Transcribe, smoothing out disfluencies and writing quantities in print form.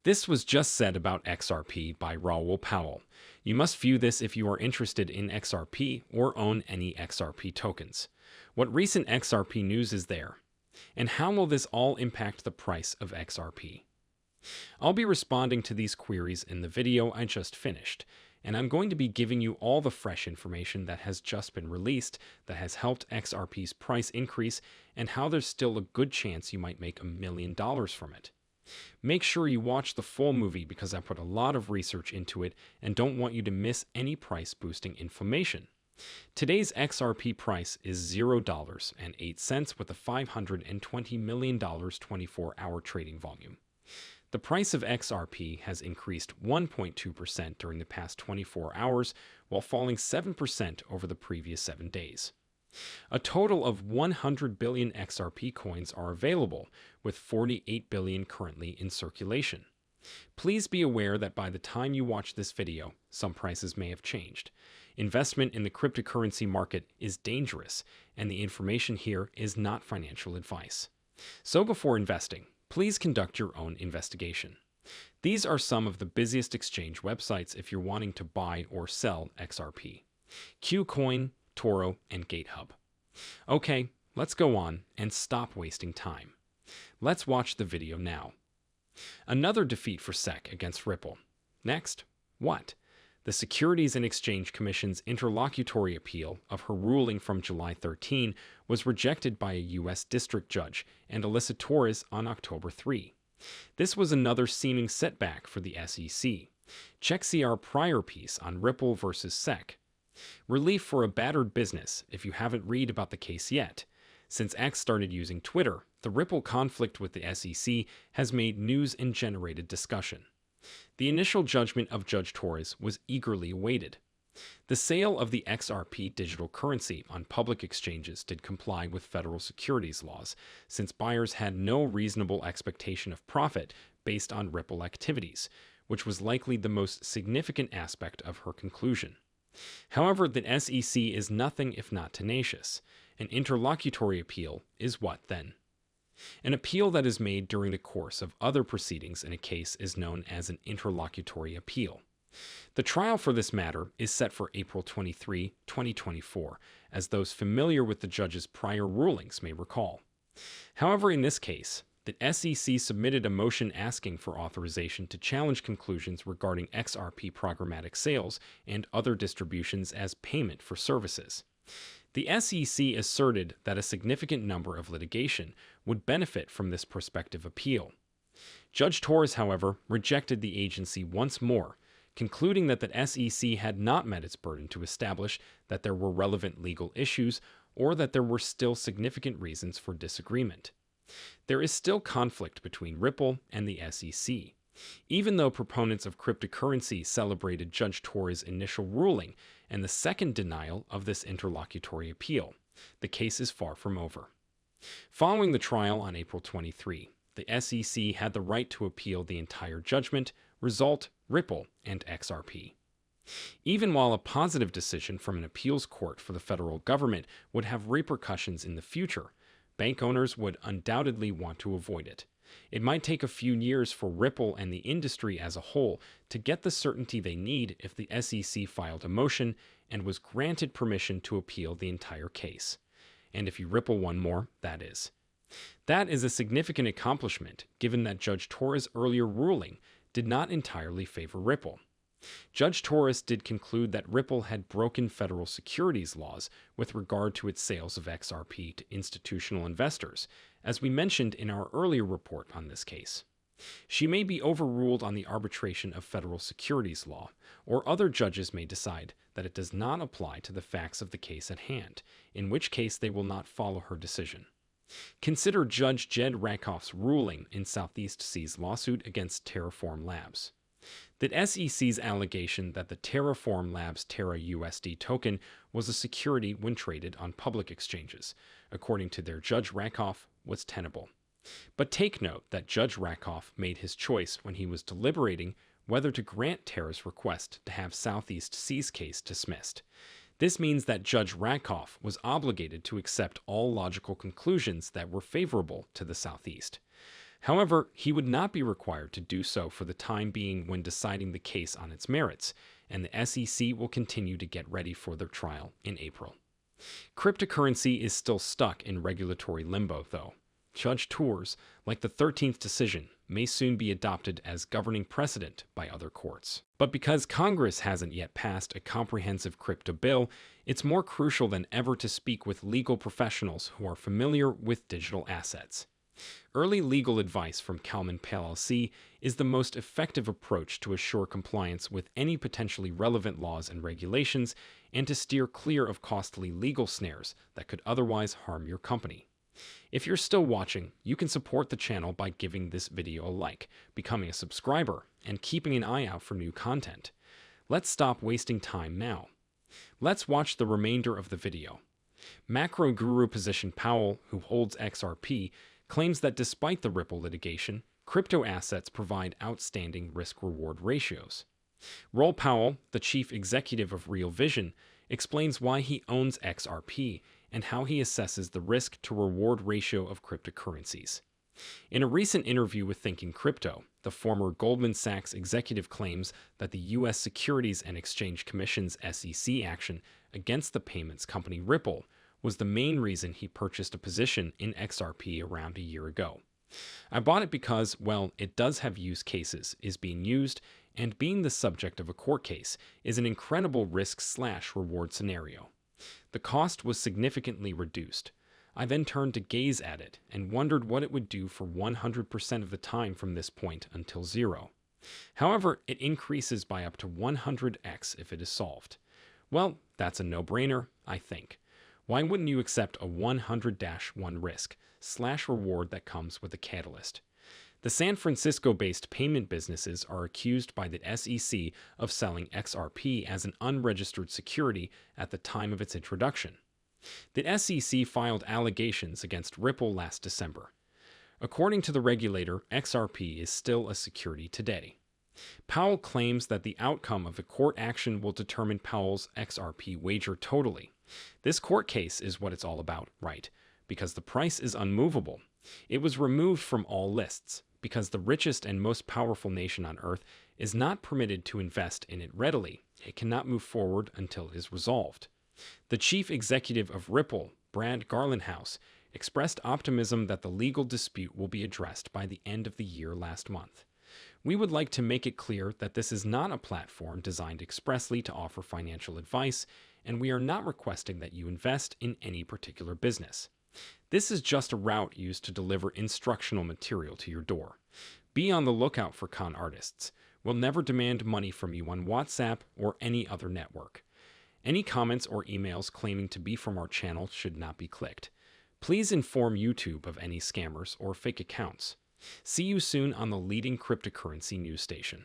This was just said about XRP by Raoul Powell. You must view this if you are interested in XRP or own any XRP tokens. What recent XRP news is there? And how will this all impact the price of XRP? I'll be responding to these queries in the video I just finished, and I'm going to be giving you all the fresh information that has just been released that has helped XRP's price increase and how there's still a good chance you might make $1 million from it. Make sure you watch the full movie because I put a lot of research into it and don't want you to miss any price boosting information. Today's XRP price is $0.08 with a $520 million 24-hour trading volume. The price of XRP has increased 1.2% during the past 24 hours, while falling 7% over the previous 7 days. A total of 100 billion XRP coins are available, with 48 billion currently in circulation. Please be aware that by the time you watch this video, some prices may have changed. Investment in the cryptocurrency market is dangerous, and the information here is not financial advice. So before investing, please conduct your own investigation. These are some of the busiest exchange websites if you're wanting to buy or sell XRP: Qcoin, Toro, and GateHub. Okay, let's go on and stop wasting time. Let's watch the video now. Another defeat for SEC against Ripple. Next, what? The Securities and Exchange Commission's interlocutory appeal of her ruling from July 13 was rejected by a U.S. district judge and Alyssa Torres on October 3. This was another seeming setback for the SEC. Check see our prior piece on Ripple versus SEC. Relief for a battered business if you haven't read about the case yet. Since X started using Twitter, the Ripple conflict with the SEC has made news and generated discussion. The initial judgment of Judge Torres was eagerly awaited. The sale of the XRP digital currency on public exchanges did comply with federal securities laws, since buyers had no reasonable expectation of profit based on Ripple activities, which was likely the most significant aspect of her conclusion. However, the SEC is nothing if not tenacious. An interlocutory appeal is what then? An appeal that is made during the course of other proceedings in a case is known as an interlocutory appeal. The trial for this matter is set for April 23, 2024, as those familiar with the judge's prior rulings may recall. However, in this case, the SEC submitted a motion asking for authorization to challenge conclusions regarding XRP programmatic sales and other distributions as payment for services. The SEC asserted that a significant number of litigation would benefit from this prospective appeal. Judge Torres, however, rejected the agency once more, concluding that the SEC had not met its burden to establish that there were relevant legal issues or that there were still significant reasons for disagreement. There is still conflict between Ripple and the SEC. Even though proponents of cryptocurrency celebrated Judge Torres' initial ruling and the second denial of this interlocutory appeal, the case is far from over. Following the trial on April 23, the SEC had the right to appeal the entire judgment, result, Ripple, and XRP. Even while a positive decision from an appeals court for the federal government would have repercussions in the future, bank owners would undoubtedly want to avoid it. It might take a few years for Ripple and the industry as a whole to get the certainty they need if the SEC filed a motion and was granted permission to appeal the entire case. And if you Ripple one more, that is. That is a significant accomplishment given that Judge Torres' earlier ruling did not entirely favor Ripple. Judge Torres did conclude that Ripple had broken federal securities laws with regard to its sales of XRP to institutional investors, as we mentioned in our earlier report on this case. She may be overruled on the arbitration of federal securities law, or other judges may decide that it does not apply to the facts of the case at hand, in which case they will not follow her decision. Consider Judge Jed McCaleb's ruling in Southeast Sea's lawsuit against Terraform Labs. The SEC's allegation that the Terraform Labs Terra USD token was a security when traded on public exchanges, according to their Judge Rakoff, was tenable. But take note that Judge Rakoff made his choice when he was deliberating whether to grant Terra's request to have Southeast Sea's case dismissed. This means that Judge Rakoff was obligated to accept all logical conclusions that were favorable to the Southeast. However, he would not be required to do so for the time being when deciding the case on its merits, and the SEC will continue to get ready for their trial in April. Cryptocurrency is still stuck in regulatory limbo, though. Judge tours, like the 13th decision, may soon be adopted as governing precedent by other courts. But because Congress hasn't yet passed a comprehensive crypto bill, it's more crucial than ever to speak with legal professionals who are familiar with digital assets. Early legal advice from Kalman PLC is the most effective approach to assure compliance with any potentially relevant laws and regulations and to steer clear of costly legal snares that could otherwise harm your company. If you're still watching, you can support the channel by giving this video a like, becoming a subscriber, and keeping an eye out for new content. Let's stop wasting time now. Let's watch the remainder of the video. Macro guru Position Powell, who holds XRP, claims that despite the Ripple litigation, crypto assets provide outstanding risk-reward ratios. Roll Powell, the chief executive of Real Vision, explains why he owns XRP and how he assesses the risk-to-reward ratio of cryptocurrencies. In a recent interview with Thinking Crypto, the former Goldman Sachs executive claims that the U.S. Securities and Exchange Commission's SEC action against the payments company Ripple was the main reason he purchased a position in XRP around a year ago. I bought it because, well, it does have use cases, is being used, and being the subject of a court case is an incredible risk/reward scenario. The cost was significantly reduced. I then turned to gaze at it and wondered what it would do for 100% of the time from this point until zero. However, it increases by up to 100x if it is solved. Well, that's a no-brainer, I think. Why wouldn't you accept a 100-1 risk/reward that comes with a catalyst? The San Francisco-based payment businesses are accused by the SEC of selling XRP as an unregistered security at the time of its introduction. The SEC filed allegations against Ripple last December. According to the regulator, XRP is still a security today. Powell claims that the outcome of the court action will determine Powell's XRP wager totally. This court case is what it's all about, right? Because the price is unmovable. It was removed from all lists, because the richest and most powerful nation on earth is not permitted to invest in it readily. It cannot move forward until it is resolved. The chief executive of Ripple, Brad Garlinghouse, expressed optimism that the legal dispute will be addressed by the end of the year last month. We would like to make it clear that this is not a platform designed expressly to offer financial advice, and we are not requesting that you invest in any particular business. This is just a route used to deliver instructional material to your door. Be on the lookout for con artists. We'll never demand money from you on WhatsApp or any other network. Any comments or emails claiming to be from our channel should not be clicked. Please inform YouTube of any scammers or fake accounts. See you soon on the leading cryptocurrency news station.